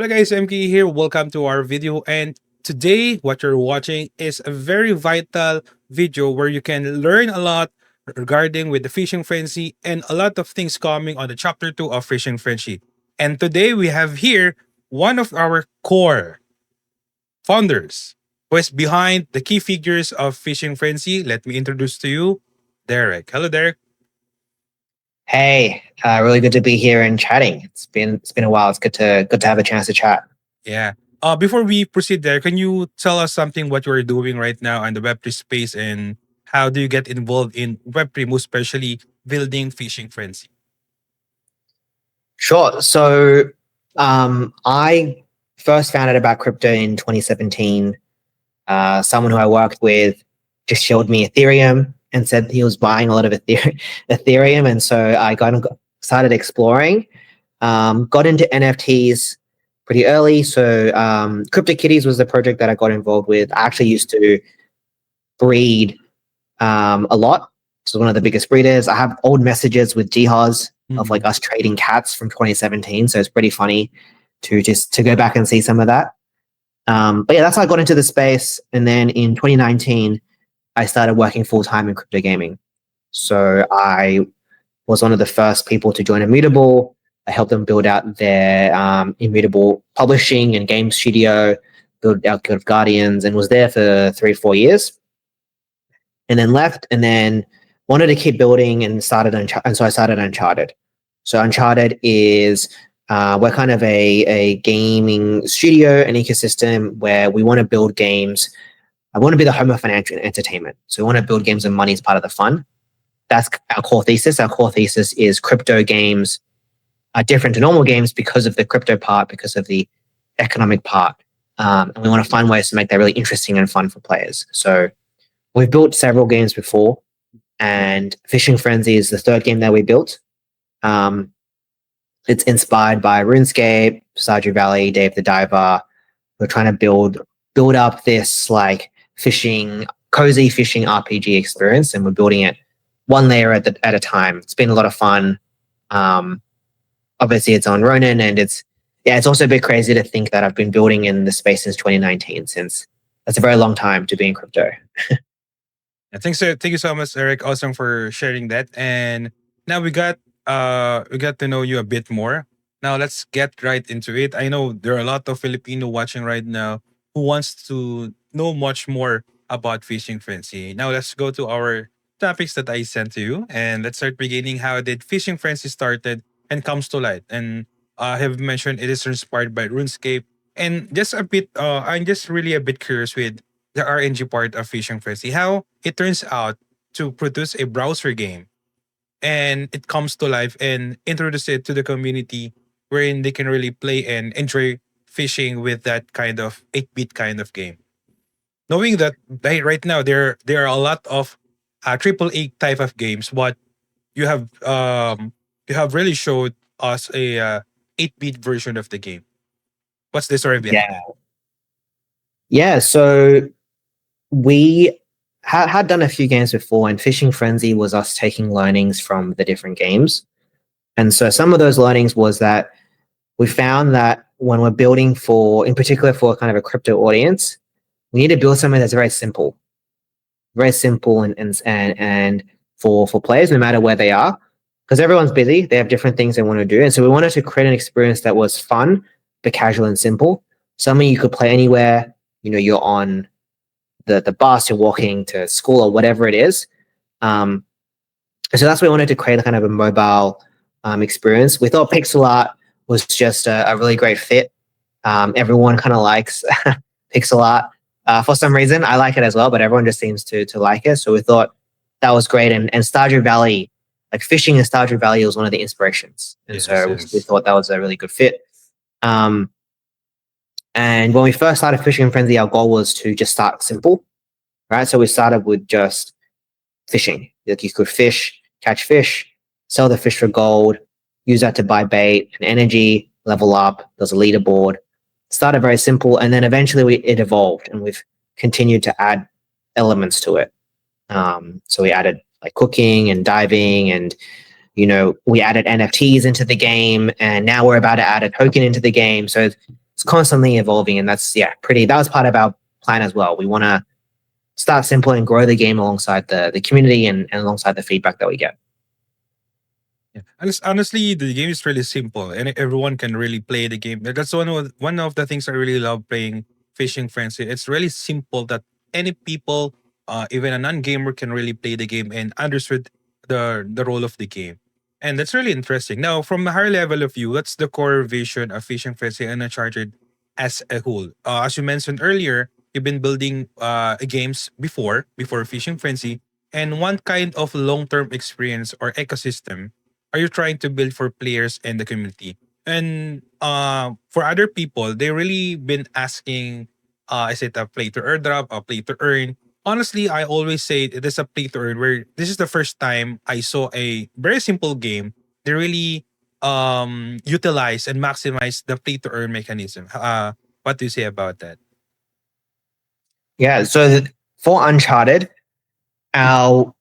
Hello guys, MK here. Welcome to our video. And today, what you're watching is a very vital video where you can learn a lot regarding with the fishing frenzy and a lot of things coming on the chapter 2 of fishing frenzy. And today we have here one of our core founders who is behind the key figures of fishing frenzy. Let me introduce to you Derek. Hello, Derek. Hey, really good to be here and chatting. It's been a while. It's good to have a chance to chat. Yeah. Before we proceed there, can you tell us something what you are doing right now in the Web3 space and how do you get involved in Web3, most especially building fishing frenzy? Sure. So, I first found out about crypto in 2017. Someone who I worked with just showed me Ethereum and said he was buying a lot of Ethereum, and so I started exploring. Got into NFTs pretty early. So, CryptoKitties was the project that I got involved with. I actually used to breed a lot. So one of the biggest breeders. I have old messages with Jihaz of like us trading cats from 2017. So it's pretty funny to go back and see some of that. But yeah, that's how I got into the space. And then in 2019, I started working full time in crypto gaming. So I was one of the first people to join Immutable. I helped them build out their Immutable publishing and game studio, build out Guild of Guardians, and was there for 3 or 4 years. And then left, and then wanted to keep building and so I started Uncharted. So Uncharted is we're kind of a gaming studio, an ecosystem where we want to build games. I want to be the home of financial entertainment. So we want to build games and money is part of the fun. That's our core thesis. Our core thesis is crypto games are different to normal games because of the crypto part, because of the economic part. And we want to find ways to make that really interesting and fun for players. So we've built several games before, and Fishing Frenzy is the third game that we built. It's inspired by RuneScape, Stardew Valley, Dave the Diver. We're trying to build up this like cozy fishing RPG experience, and we're building it one layer at a time. It's been a lot of fun. Obviously, it's on Ronin, and it's also a bit crazy to think that I've been building in the space since 2019. Since that's a very long time to be in crypto. Thank you so much, Eric. Awesome for sharing that. And now we got to know you a bit more. Now let's get right into it. I know there are a lot of Filipino watching right now who wants to know much more about fishing frenzy. Now let's go to our topics that I sent to you, and let's start beginning. How did fishing frenzy started and comes to light? And I have mentioned it is inspired by RuneScape. And just a bit, I'm just really a bit curious with the RNG part of fishing frenzy. How it turns out to produce a browser game and it comes to life and introduce it to the community wherein they can really play and enjoy fishing with that kind of 8-bit kind of game. Knowing that right now there are a lot of triple A type of games, but you have really showed us a 8-bit version of the game. What's the story behind Yeah, that? yeah. So we had done a few games before, and Fishing Frenzy was us taking learnings from the different games. And so some of those learnings was that we found that when we're building in particular for kind of a crypto audience, we need to build something that's very simple and for players, no matter where they are, because everyone's busy. They have different things they want to do, and so we wanted to create an experience that was fun but casual and simple. Something you could play anywhere. You're on the bus, you're walking to school or whatever it is. So that's why we wanted to create a kind of a mobile experience. We thought pixel art was just a really great fit. Everyone kind of likes pixel art. For some reason, I like it as well, but everyone just seems to like it. So we thought that was great. And Stardew Valley, like fishing in Stardew Valley was one of the inspirations. And Yes, so we yes. thought that was a really good fit. And when we first started Fishing Frenzy, our goal was to just start simple, right? So we started with just fishing. Like you could catch fish, sell the fish for gold, use that to buy bait and energy, level up. There's a leaderboard. Started very simple, and then eventually it evolved, and we've continued to add elements to it. So we added like cooking and diving, and we added NFTs into the game, and now we're about to add a token into the game. So it's constantly evolving, and that's pretty. That was part of our plan as well. We want to start simple and grow the game alongside the community and alongside the feedback that we get. Yeah. Honestly, the game is really simple, and everyone can really play the game. That's one of the things I really love playing Fishing Frenzy. It's really simple that any people, even a non-gamer, can really play the game and understood the role of the game. And that's really interesting. Now, from a higher level of view, what's the core vision of Fishing Frenzy and Uncharted as a whole? As you mentioned earlier, you've been building games before Fishing Frenzy, and what kind of long-term experience or ecosystem are you trying to build for players and the community? And for other people, they really been asking, is it a play to airdrop, a play to earn? Honestly, I always say it is a play to earn. Where this is the first time I saw a very simple game. They really utilize and maximize the play to earn mechanism. What do you say about that? Yeah. So for Uncharted, our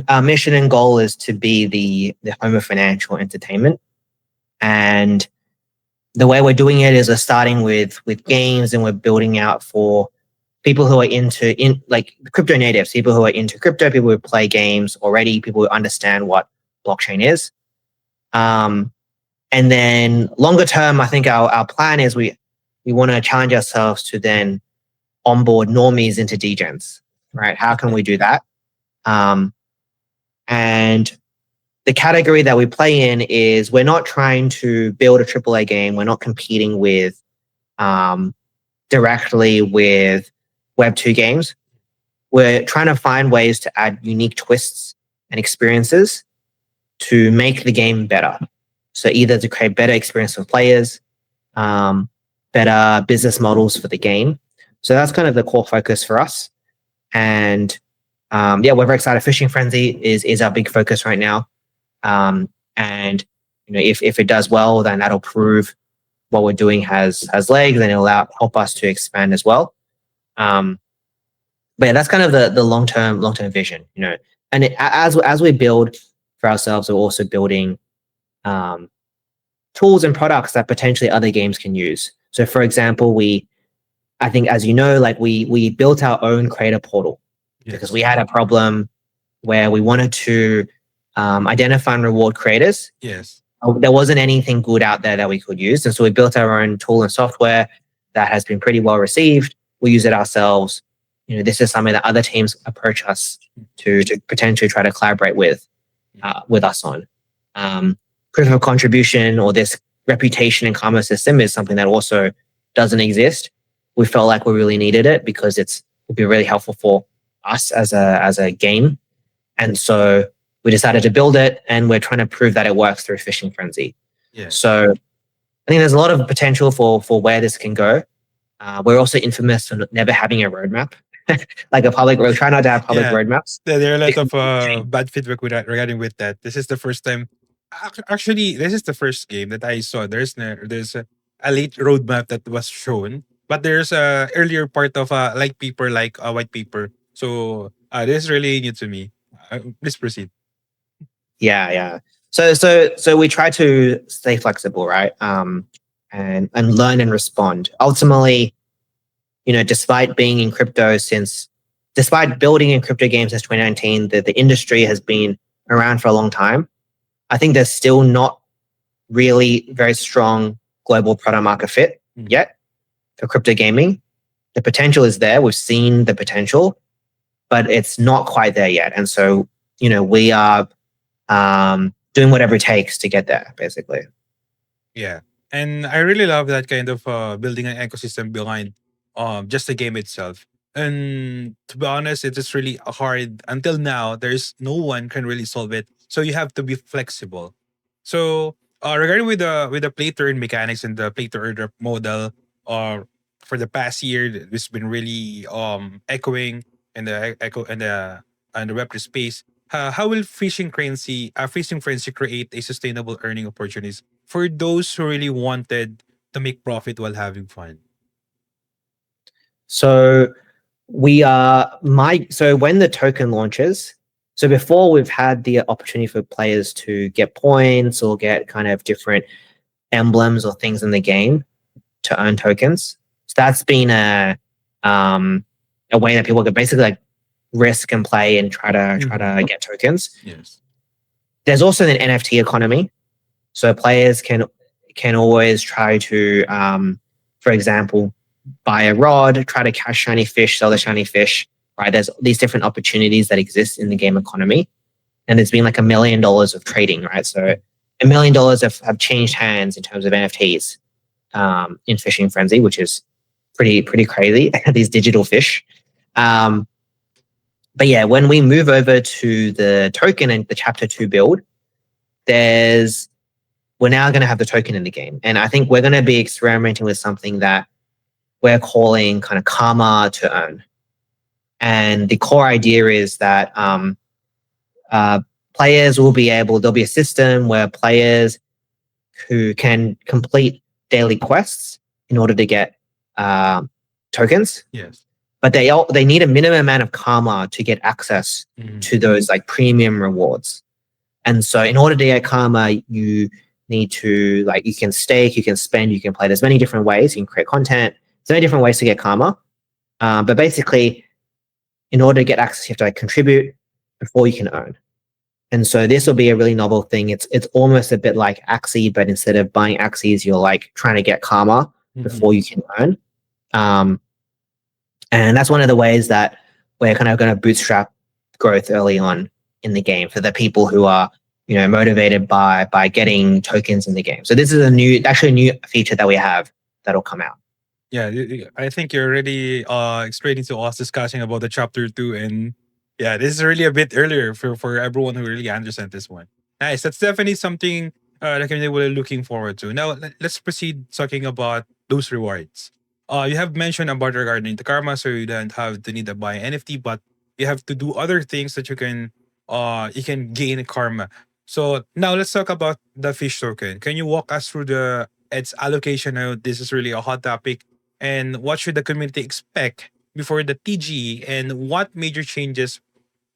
our mission and goal is to be the home of financial entertainment, and the way we're doing it is we're starting with games, and we're building out for people who are in like crypto natives, people who are into crypto, people who play games already, people who understand what blockchain is. Um, and then longer term, I think our plan is we want to challenge ourselves to then onboard normies into degens, right? How can we do that? Um, and the category that we play in is we're not trying to build a AAA game. We're not competing with um, directly with Web2 games. We're trying to find ways to add unique twists and experiences to make the game better. So either to create better experience for players, um, better business models for the game. So that's kind of the core focus for us. And we're very excited. Fishing Frenzy is our big focus right now. And if it does well, then that'll prove what we're doing has legs, and it'll help us to expand as well. Um, but yeah, that's kind of the long term vision, And as we build for ourselves, we're also building um, tools and products that potentially other games can use. So, for example, I think, as you know, like we built our own creator portal because Yes. we had a problem where we wanted to identify and reward creators. Yes. There wasn't anything good out there that we could use, and so we built our own tool and software that has been pretty well received. We use it ourselves. This is something that other teams approach us to potentially try to collaborate with us on. Proof of contribution, or this reputation and karma system, is something that also doesn't exist. We felt like we really needed it because it would be really helpful for us as a game, and so we decided to build it, and we're trying to prove that it works through Fishing Frenzy. Yeah. So I think there's a lot of potential for where this can go. We're also infamous for never having a roadmap, like a public. We try not to have public Yeah. roadmaps. There are a lot of bad feedback regarding with that. This is the first time. Actually, this is the first game that I saw. There's a late roadmap that was shown, but there's a earlier part of like paper, like a white paper. So this is really new to me. Please proceed. Yeah. So we try to stay flexible, right? And learn and respond. Ultimately, despite being in crypto despite building in crypto games since 2019, the industry has been around for a long time. I think there's still not really very strong global product market fit yet for crypto gaming. The potential is there. We've seen the potential, but it's not quite there yet. And so, we are doing whatever it takes to get there, basically. Yeah. And I really love that kind of building an ecosystem behind just the game itself. And to be honest, it is really hard. Until now, there's no one can really solve it. So you have to be flexible. So regarding with the play to earn mechanics and the play to earn model, for the past year, it's been really echoing in the echo and the Web3 space. How will fishing frenzy create a sustainable earning opportunities for those who really wanted to make profit while having fun? So so when the token launches, so before we've had the opportunity for players to get points or get kind of different emblems or things in the game. to earn tokens. So that's been a way that people can basically like risk and play and try to get tokens. Yes. There's also an NFT economy, so players can always try to, for example, buy a rod, try to catch shiny fish, sell the shiny fish. Right? There's these different opportunities that exist in the game economy, and there's been like $1 million of trading. Right, so $1 million have changed hands in terms of NFTs in Fishing Frenzy, which is pretty crazy. These digital fish. But yeah, when we move over to the token and the chapter 2 build, we're now going to have the token in the game. And I think we're going to be experimenting with something that we're calling kind of karma to earn. And the core idea is that players will be there'll be a system where players who can complete daily quests in order to get tokens. Yes. But they need a minimum amount of karma to get access to those like premium rewards. And so in order to get karma, you need to like, you can stake, you can spend, you can play. There's many different ways. You can create content. There's many different ways to get karma. But basically, in order to get access, you have to like contribute before you can earn. And so this will be a really novel thing. It's almost a bit like Axie, but instead of buying Axies, you're like trying to get karma before you can earn. And that's one of the ways that we're kind of going to bootstrap growth early on in the game for the people who are, motivated by getting tokens in the game. So this is a new feature that we have that'll come out. Yeah, I think you're already straight into us discussing about the chapter 2, and yeah, this is really a bit earlier for everyone who really understands this one. Nice, that's definitely something that we're looking forward to. Now let's proceed talking about those rewards. You have mentioned about regarding the karma, so you don't have to need to buy NFT, but you have to do other things that you can gain karma. So now let's talk about the fish token. Can you walk us through its allocation? Now this is really a hot topic, and what should the community expect before the TGE, and what major changes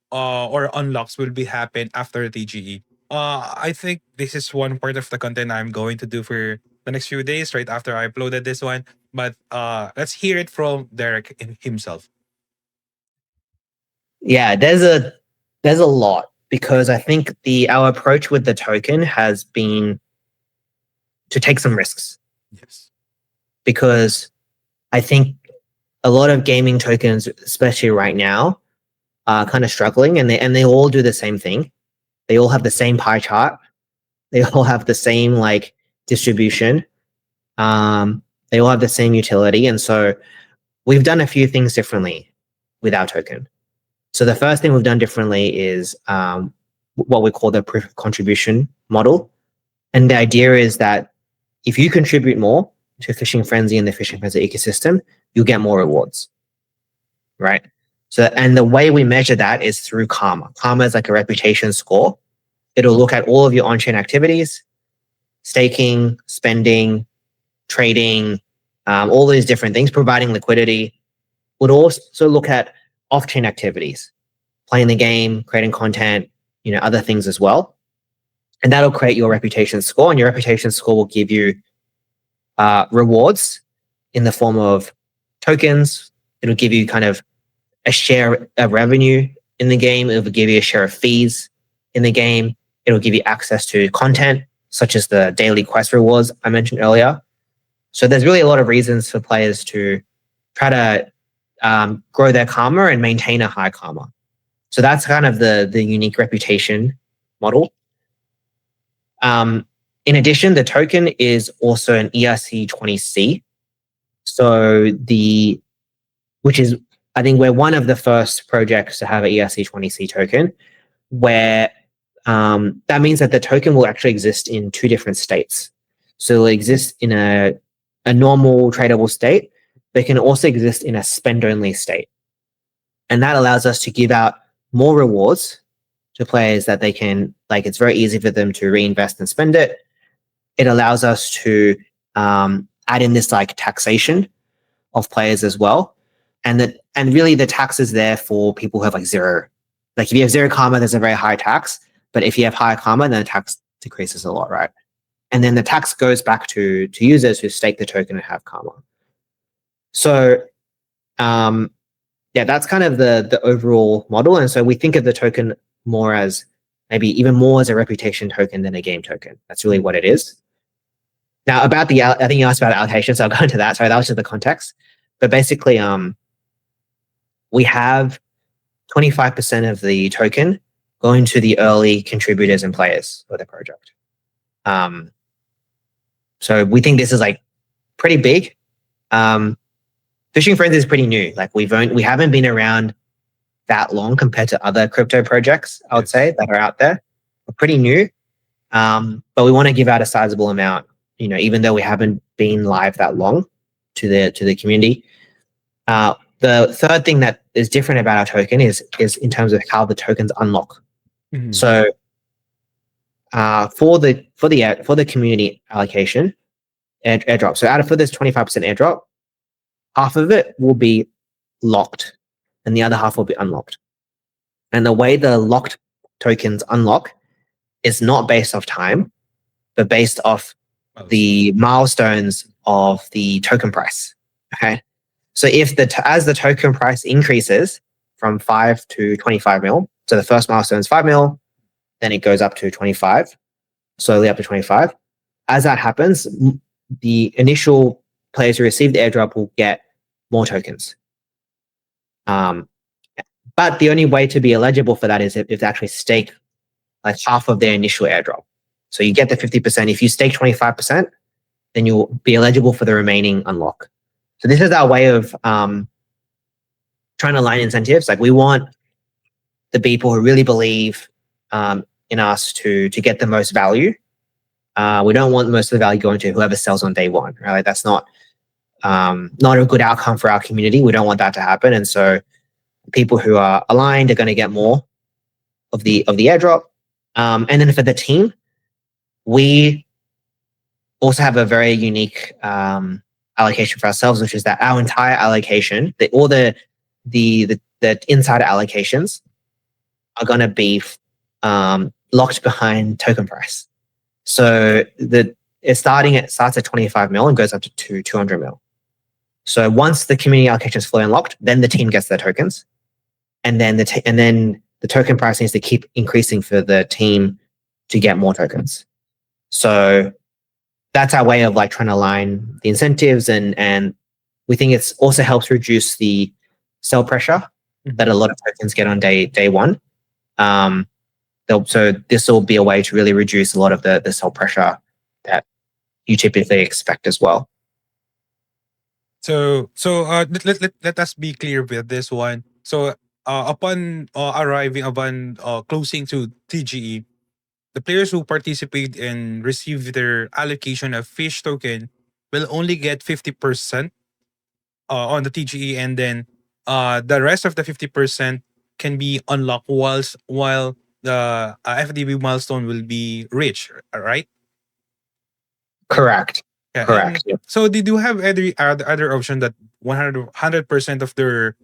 or unlocks will be happen after TGE? I think this is one part of the content I'm going to do for the next few days right after I uploaded this one. But let's hear it from Derek himself. Yeah, there's a lot, because I think our approach with the token has been to take some risks. Yes. Because I think a lot of gaming tokens, especially right now, are kind of struggling, and they all do the same thing. They all have the same pie chart. They all have the same like distribution. They all have the same utility, and so we've done a few things differently with our token. So the first thing we've done differently is what we call the proof of contribution model. And the idea is that if you contribute more to Fishing Frenzy and the Fishing Frenzy ecosystem, you'll get more rewards, right? So, and the way we measure that is through karma. Karma is like a reputation score. It'll look at all of your on-chain activities, staking, spending, trading, all these different things, providing liquidity. Would also look at off-chain activities, playing the game, creating content, other things as well. And that'll create your reputation score, and your reputation score will give you rewards in the form of tokens. It'll give you kind of a share of revenue in the game. It'll give you a share of fees in the game. It'll give you access to content, such as the daily quest rewards I mentioned earlier. So there's really a lot of reasons for players to try to grow their karma and maintain a high karma. So that's kind of the unique reputation model. In addition, the token is also an ERC20C. So which is, I think we're one of the first projects to have an ERC20C token, where that means that the token will actually exist in two different states. So it'll exist in a normal tradable state, but it can also exist in a spend-only state. And that allows us to give out more rewards to players that they can, like, it's very easy for them to reinvest and spend it. It allows us to add in this like taxation of players as well. And really the tax is there for people who have like zero. Like if you have zero karma, there's a very high tax. But if you have high karma, then the tax decreases a lot, right? and then the tax goes back to users who stake the token and have karma. So yeah, that's kind of the overall model. And so we think of the token more as maybe even more as a reputation token than a game token. That's really what it is. Now about I think you asked about allocation, so I'll go into that. Sorry, that was just the context. But basically, we have 25% of the token going to the early contributors and players for the project. So we think this is like pretty big. Fishing Friends is pretty new. Like we haven't been around that long compared to other crypto projects, I would say, that are out there. We're pretty new, but we want to give out a sizable amount. Even though we haven't been live that long to the community. The third thing that is different about our token is in terms of how the tokens unlock. Mhm. So for the community allocation airdrop, so for this 25% airdrop, half of it will be locked and the other half will be unlocked. And the way the locked tokens unlock is not based off time, but based off the milestones of the token price. Okay. So as the token price increases from 5 to 25 mil, so the first milestone is 5 mil, then it goes up to 25, slowly up to 25. As that happens, the initial players who receive the airdrop will get more tokens. But the only way to be eligible for that is if they actually stake like half of their initial airdrop. So you get the 50%. If you stake 25%, then you'll be eligible for the remaining unlock. So this is our way of trying to align incentives. Like we want the people who really believe in us to get the most value. We don't want most of the value going to whoever sells on day one, right? Like that's not a good outcome for our community. We don't want that to happen. And so people who are aligned are going to get more of the airdrop. And then for the team, we also have a very unique allocation for ourselves, which is that our entire allocation, all the insider allocations are going to be locked behind token price. So it starts at 25 mil and goes up to 200 mil. So once the community allocation is fully unlocked, then the team gets their tokens, and then the token price needs to keep increasing for the team to get more tokens. So that's our way of like trying to align the incentives, and we think it's also helps reduce the sell pressure that a lot of tokens get on day one. So this will be a way to really reduce a lot of the sell pressure that you typically expect as well. So let us be clear with this one. So upon closing to TGE, the players who participate and receive their allocation of fish token will only get 50% on the TGE, and then the rest of the 50% can be unlocked while the FDB milestone will be reached, right? Correct. Yeah, Correct. and so they do have other option that 100% of their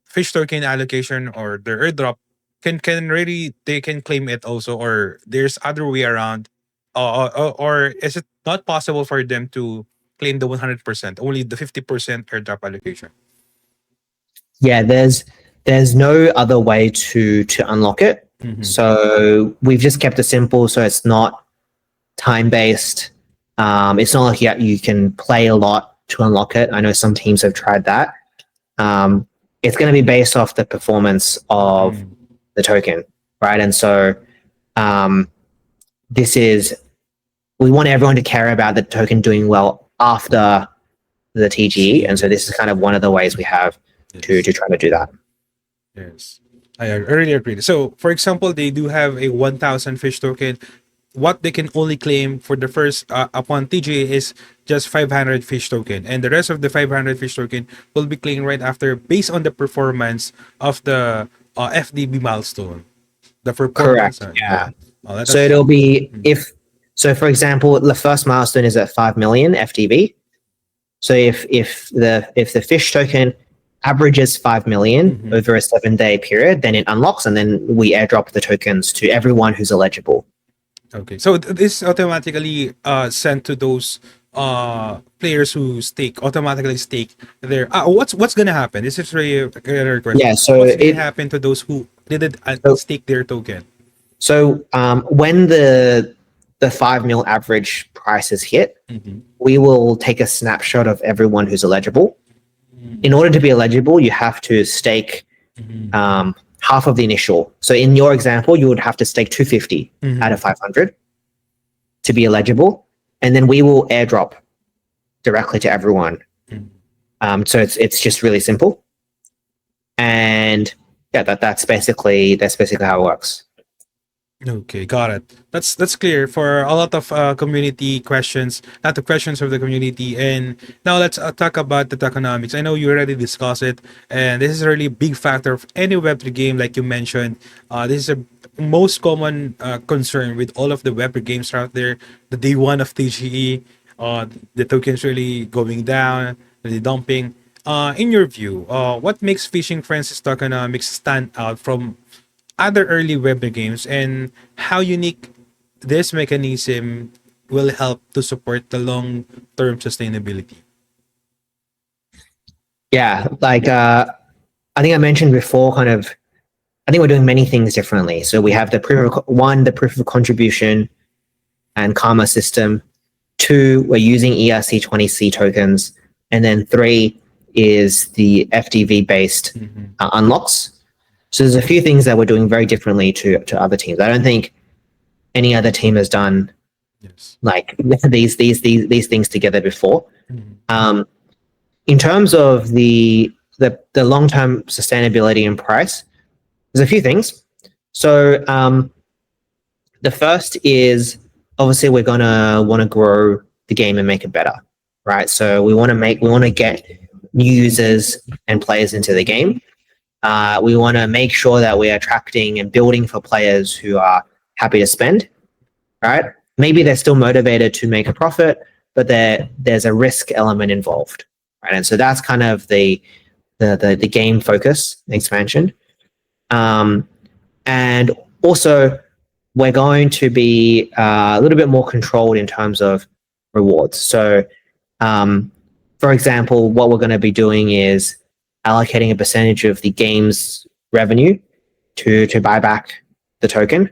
fish token allocation or their airdrop can really they can claim it also, or there's other way around, or is it not possible for them to claim the 100%, only the 50% airdrop allocation? Yeah, there's no other way to unlock it. Mhm. So we've just kept it simple, so it's not time based. It's not like you can play a lot to unlock it. I know some teams have tried that. It's going to be based off the performance of the token, right? And so we want everyone to care about the token doing well after the TGE, and so this is kind of one of the ways we have to try to do that. Yes, I really agree. So, for example, they do have a 1,000 fish token. What they can only claim for the first upon TGA is just 500 fish token, and the rest of the 500 fish token will be claimed right after based on the performance of the FDB milestone. The performance. Correct. Yeah. Let So us- it'll be for example, the first milestone is at 5 million FDB. So if the fish token averages 5 million over a 7-day period, then it unlocks, and then we airdrop the tokens to everyone who's eligible. Okay. So this automatically sent to those players who automatically stake their what's gonna happen? This is really a question. Yeah, so What's gonna it happen to those who didn't so stake their token? when the 5 mil average price is hit, Mm-hmm. we will take a snapshot of everyone who's eligible. In order to be eligible, you have to stake Mm-hmm. half of the initial. So in your example, you would have to stake 250 out Mm-hmm. of 500 to be eligible, and then we will airdrop directly to everyone. So it's just really simple, and yeah, that's basically how it works. Okay, got it. That's clear for a lot of community questions, not the questions of the community. And now let's talk about the tokenomics. I know you already discussed it, and this is a really big factor of any Web3 game, like you mentioned. This is a most common concern with all of the Web3 games out there. The day one of TGE, the tokens really going down, the dumping. In your view, what makes Fishing Frenzy's tokenomics stand out from other early web games, and how unique this mechanism will help to support the long-term sustainability? Yeah, like I think I mentioned before, kind of. I think we're doing many things differently. So we have the proof of contribution and karma system. Two, we're using ERC20C tokens, and then three is the FDV based Mm-hmm. unlocks. So there's a few things that we're doing very differently to other teams. I don't think any other team has done Yes. like these things together before. Mm-hmm. Um, in terms of the long term sustainability and price, there's a few things. So the first is obviously we're gonna want to grow the game and make it better, right? So we want to get new users and players into the game. We want to make sure that we're attracting and building for players who are happy to spend, right? Maybe they're still motivated to make a profit, but there's a risk element involved, right? And so that's kind of the game focus expansion. Um, and also, we're going to be a little bit more controlled in terms of rewards. So, um, for example, what we're going to be doing is allocating a percentage of the game's revenue to buy back the token,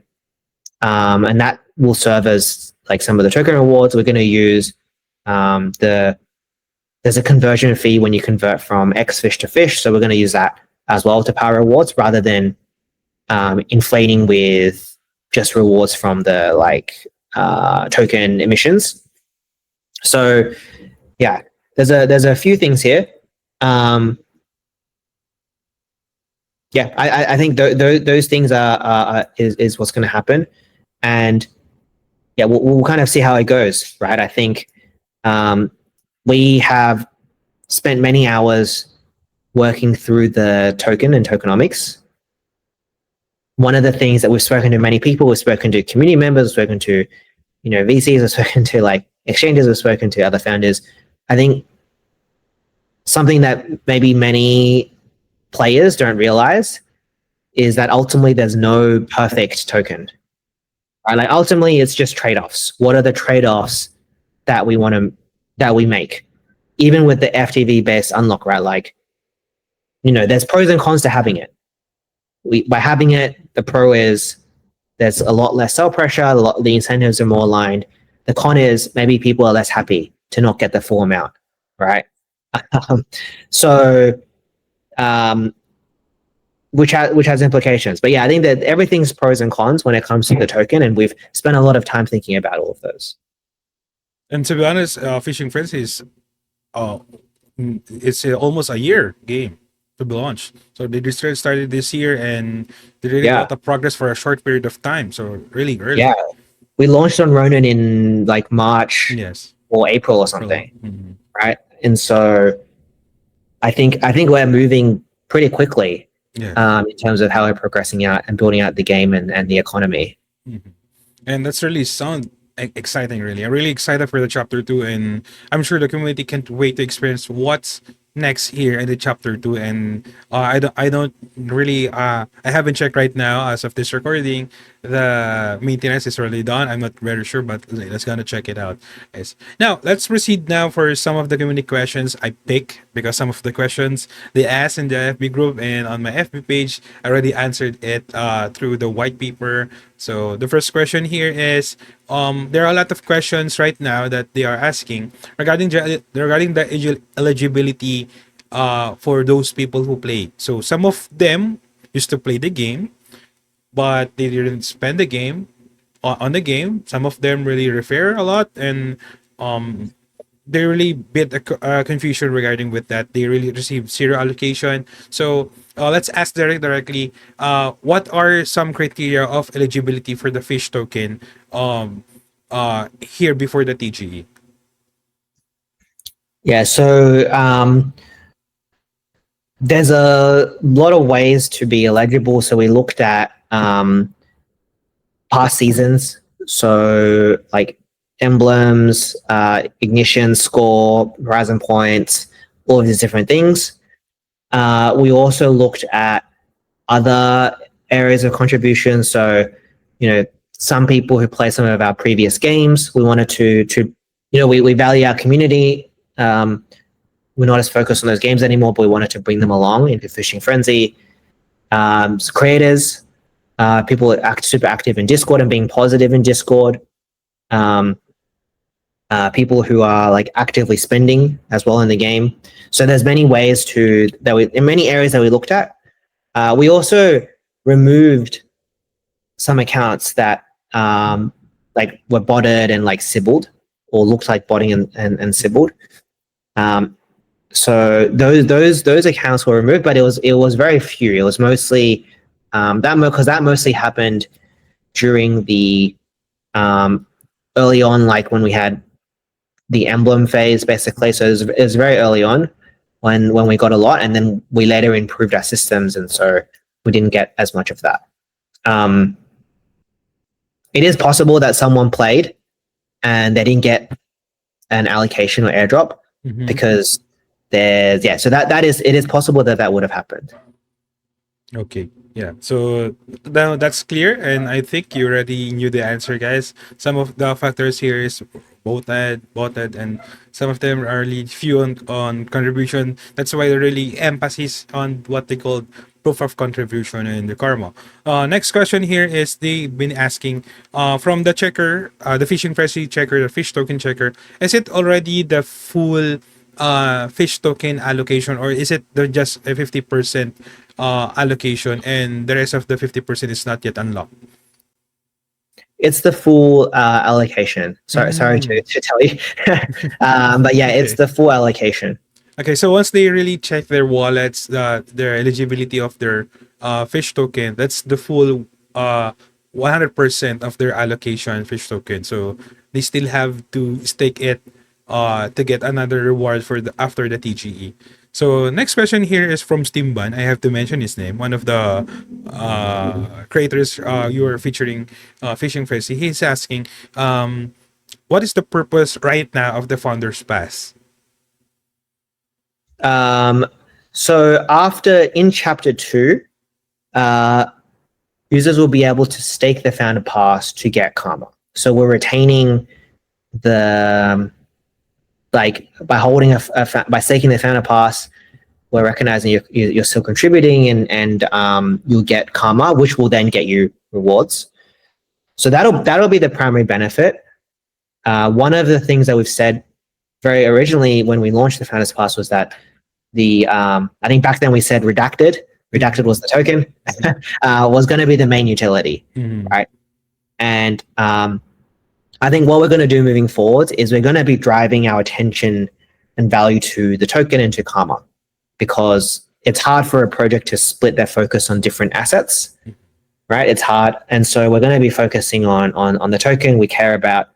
and that will serve as like some of the token rewards. We're going to use the there's a conversion fee when you convert from X fish to fish, so we're going to use that as well to power rewards rather than inflating with just rewards from the token emissions. So yeah, there's a few things here. Um, yeah, I think those things is what's going to happen, and yeah, we'll kind of see how it goes, right? I think um, we have spent many hours working through the token and tokenomics. One of the things that we've spoken to many people, we've spoken to community members, we've spoken to VCs, we've spoken to like exchanges, we've spoken to other founders. I think something that maybe many players don't realize is that ultimately there's no perfect token. Right? Like ultimately it's just trade-offs. What are the trade-offs that we make? Even with the FTV based unlock, right? Like, there's pros and cons to having it. By having it, the pro is there's a lot less sell pressure, the incentives are more aligned. The con is maybe people are less happy to not get the full amount, right? so, um, which has implications. But yeah, I think that everything's pros and cons when it comes to the token, and we've spent a lot of time thinking about all of those. And to be honest, Fishing Frenzy is uh, it's almost a year game to be launched. So they just started this year, and they really a Yeah, lot of progress for a short period of time. So really early. yeah. We launched on Ronin in like March Yes. or April or April. something, Mhm. right? And so I think we're moving pretty quickly Yes. in terms of how we're progressing out and building out the game and the economy. Mhm. And that's really sound exciting. Really, I'm really excited for the chapter two, and I'm sure the community can't wait to experience what's next here in the chapter two. And I don't really I haven't checked right now as of this recording. the maintenance is already done. I'm not very sure, but let's gonna check it out. Yes. Now let's proceed now for some of the community questions I pick, because some of the questions they asked in the FB group and on my FB page, I already answered it through the white paper. So the first question here is, there are a lot of questions right now that they are asking regarding the eligibility for those people who play. So some of them used to play the game, but they didn't spend the game on the game. Some of them really refer a lot, and um, they really bit a confusion regarding with that. They really receive zero allocation. So let's ask directly. What are some criteria of eligibility for the fish token? Here before the TGE. Yeah, so there's a lot of ways to be eligible. So we looked at past seasons, so like emblems, ignition score, horizon points, all of these different things. We also looked at other areas of contribution. So, some people who play some of our previous games, we wanted to we value our community. We're not as focused on those games anymore, but we wanted to bring them along into Fishing Frenzy. So creators, people that act super active in Discord and being positive in Discord. People who are like actively spending as well in the game. So there's many ways in many areas that we looked at. We also removed some accounts that like were botted and like sibbled or looked like botting and sibbled. So those accounts were removed, but it was very few. It was mostly that mostly happened during the early on, like when we had the emblem phase, basically. So it was very early on when we got a lot, and then we later improved our systems, and so we didn't get as much of that. It is possible that someone played and they didn't get an allocation or airdrop because so it is possible that would have happened. Okay. Yeah. So now that's clear, and I think you already knew the answer, guys. Some of the factors here is botted, and some of them are really few on contribution. That's why really emphasis on what they call proof of contribution in the karma. Next question here is they've been asking from the checker, the fishing frenzy checker, the fish token checker. Is it already the full fish token allocation, or is it just a 50% allocation and the rest of the 50% is not yet unlocked? It's the full allocation. Sorry to tell you, but yeah, it's the full allocation. Okay, so once they really check their wallets, their eligibility of their fish token, that's the full 100% of their allocation fish token. So they still have to stake it to get another reward for the after the TGE. So next question here is from Steamban. I have to mention his name. One of the creators you are featuring, Fishing Frenzy. He's asking, what is the purpose right now of the Founder's Pass? So after in chapter 2, users will be able to stake the founder pass to get karma. So we're retaining the by holding by staking the founder pass, we're recognizing you're still contributing and you'll get karma, which will then get you rewards. So that'll be the primary benefit. One of the things that we've said very originally when we launched the founders pass was that I think back then we said redacted was the token, was going to be the main utility, right? And I think what we're going to do moving forward is we're going to be driving our attention and value to the token and to karma, because it's hard for a project to split their focus on different assets, right? It's hard. And so we're going to be focusing on the token. We care about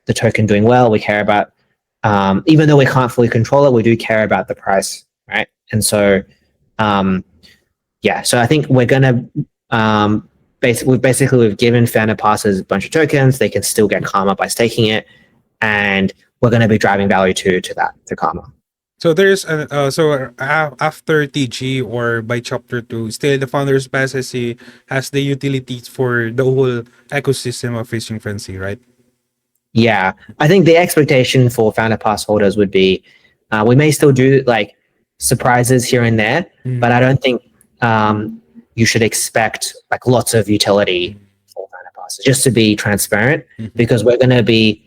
the token doing well. We care about, even though we can't fully control it, we do care about the price, right? And so, so I think we're going to, we've given founder passes a bunch of tokens. They can still get karma by staking it, and we're going to be driving value to karma. So there's after TG or by chapter 2, still the founder's pass has the utilities for the whole ecosystem of Fishing Frenzy, right? Yeah, I think the expectation for founder pass holders would be we may still do like surprises here and there, but I Mm-hmm. don't think you should expect like lots of utility for founder passes. Just to be transparent, Mm-hmm. because we're going to be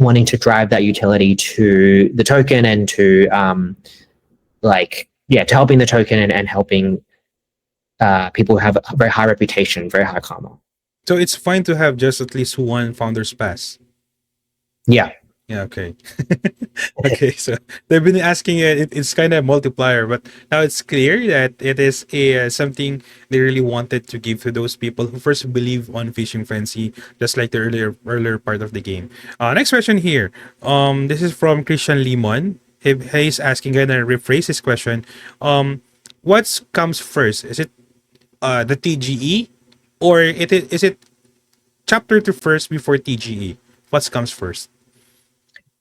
wanting to drive that utility to the token and to to helping the token and helping people who have a very high reputation, very high karma. So it's fine to have just at least one founder's pass. Yeah. Yeah, okay. Okay, so they've been asking it's kind of multiplier, but now it's clear that it is something they really wanted to give to those people who first believe on Fishing Frenzy, just like the earlier part of the game. Next question here. This is from Christian Limon. He's asking, gonna rephrase his question. What comes first? Is it the TGE, or is it chapter 2 first before TGE? What comes first?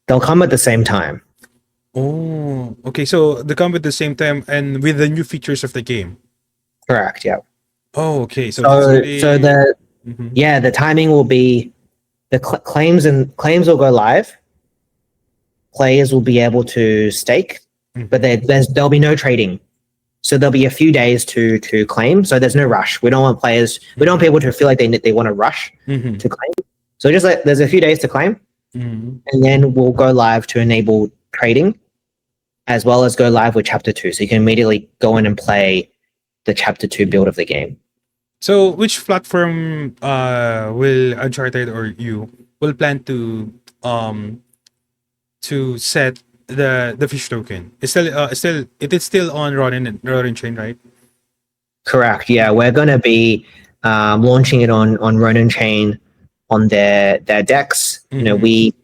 They'll come at the same time. Oh, okay. So they come at the same time and with the new features of the game. Correct. Yeah. Oh, okay. So that's So really. the Mhm, yeah, the timing will be the claims will go live. Players will be able to stake, but mhm, there'll be no trading. So there'll be a few days to claim. So there's no rush. We don't want players. We don't want mhm, people to feel like they want to rush mhm, to claim. So just like there's a few days to claim, mhm. and then we'll go live to enable trading as well as go live with chapter 2. So you can immediately go in and play the chapter 2 build of the game. So which platform will Uncharted or you will plan um to set the fish token? It is still on Ronin chain, right? Correct. Yeah, we're going to be launching it on Ronin Chain on their decks. Mm-hmm.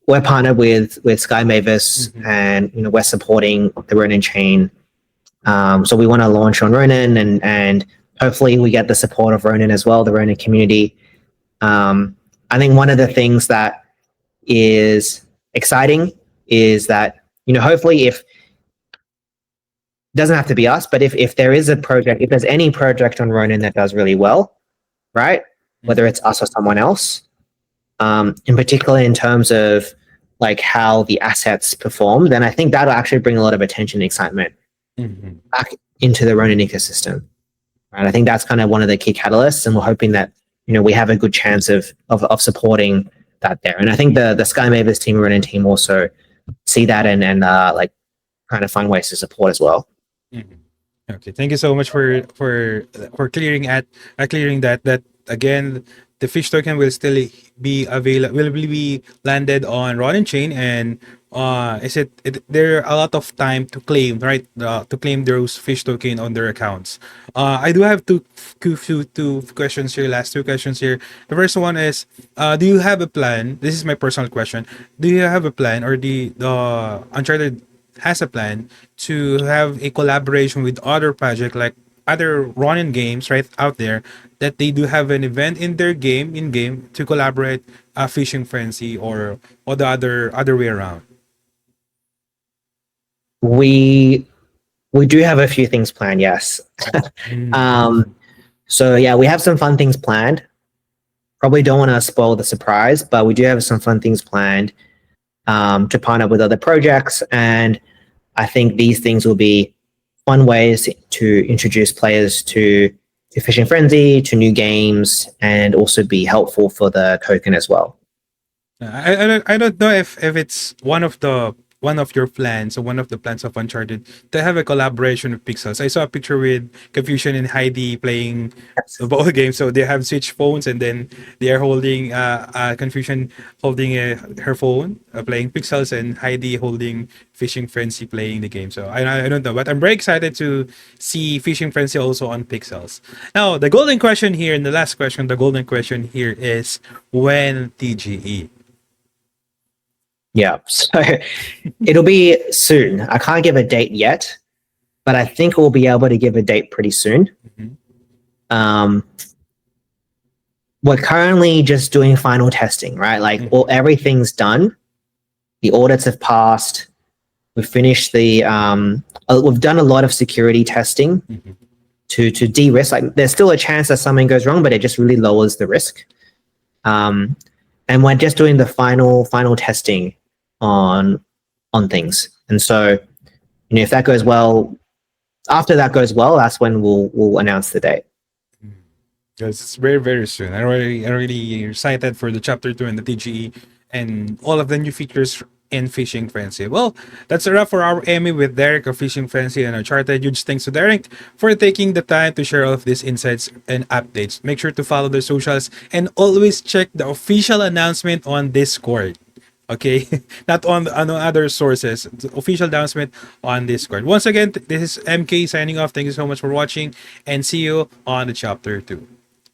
We're partnered with Sky Mavis, Mm-hmm. and we're supporting the Ronin Chain. So we want to launch on Ronin, and hopefully we get the support of Ronin as well, the Ronin community. I think one of the things that is exciting is that hopefully if doesn't have to be us, but if there is a project, if there's any project on Ronin that does really well, right? Whether Mm-hmm. it's us or someone else, in particular in terms of like how the assets perform, then I think that'll actually bring a lot of attention and excitement Mm-hmm. back into the Ronin ecosystem. Right? I think that's kind of one of the key catalysts, and we're hoping that we have a good chance of supporting that there. And I think the Sky Mavis team, Ronin team, also see that and like kind of find ways to support as well. Mhm. Okay, thank you so much for clearing that again the fish token will still be available will be landed on Ronin chain and there are a lot of time to claim right to claim those fish token on their accounts. I do have two questions here, last two questions here. The first one is do you have a plan? This is my personal question. Do you have a plan or the Uncharted has a plan to have a collaboration with other project like other Ronin games right out there that they do have an event in their game in game to collaborate Fishing Frenzy or the other way around. We we do have a few things planned, yes. Mm-hmm. um, so yeah, we have some fun things planned. Probably don't want to spoil the surprise, but we do have some fun things planned to partner with other projects, and I think these things will be fun ways to introduce players to Fishing Frenzy, to new games, and also be helpful for the token as well. I don't know if it's one of your plans or one of the plans of Uncharted to have a collaboration with Pixels. I saw a picture with Confusion and Heidi playing the ball game. So they have switched phones and then they are holding Confusion holding her phone playing Pixels and Heidi holding Fishing Frenzy playing the game. So I don't know, but I'm very excited to see Fishing Frenzy also on Pixels. Now the golden question here and the last question, the golden question here is when TGE. Yeah, so it'll be soon. I can't give a date yet, but I think we'll be able to give a date pretty soon. Mhm. Um, we're currently just doing final testing, right? Like Mhm. everything's done. The audits have passed. We've finished we've done a lot of security testing Mhm. to de-risk. Like, there's still a chance that something goes wrong, but it just really lowers the risk. Um, and we're just doing the final testing on things. And so, if that goes well, after that goes well, that's when we'll announce the date. Because it's very, very soon. I'm really excited for the chapter 2 and the TGE and all of the new features in Fishing Frenzy. Well, that's a wrap for our Emmy with Derek of Fishing Frenzy and Uncharted. Huge thanks to Derek for taking the time to share all of these insights and updates. Make sure to follow their socials and always check the official announcement on Discord. Okay, not on other sources. The official announcement on Discord. Once again, this is MK signing off. Thank you so much for watching, and see you on the chapter 2.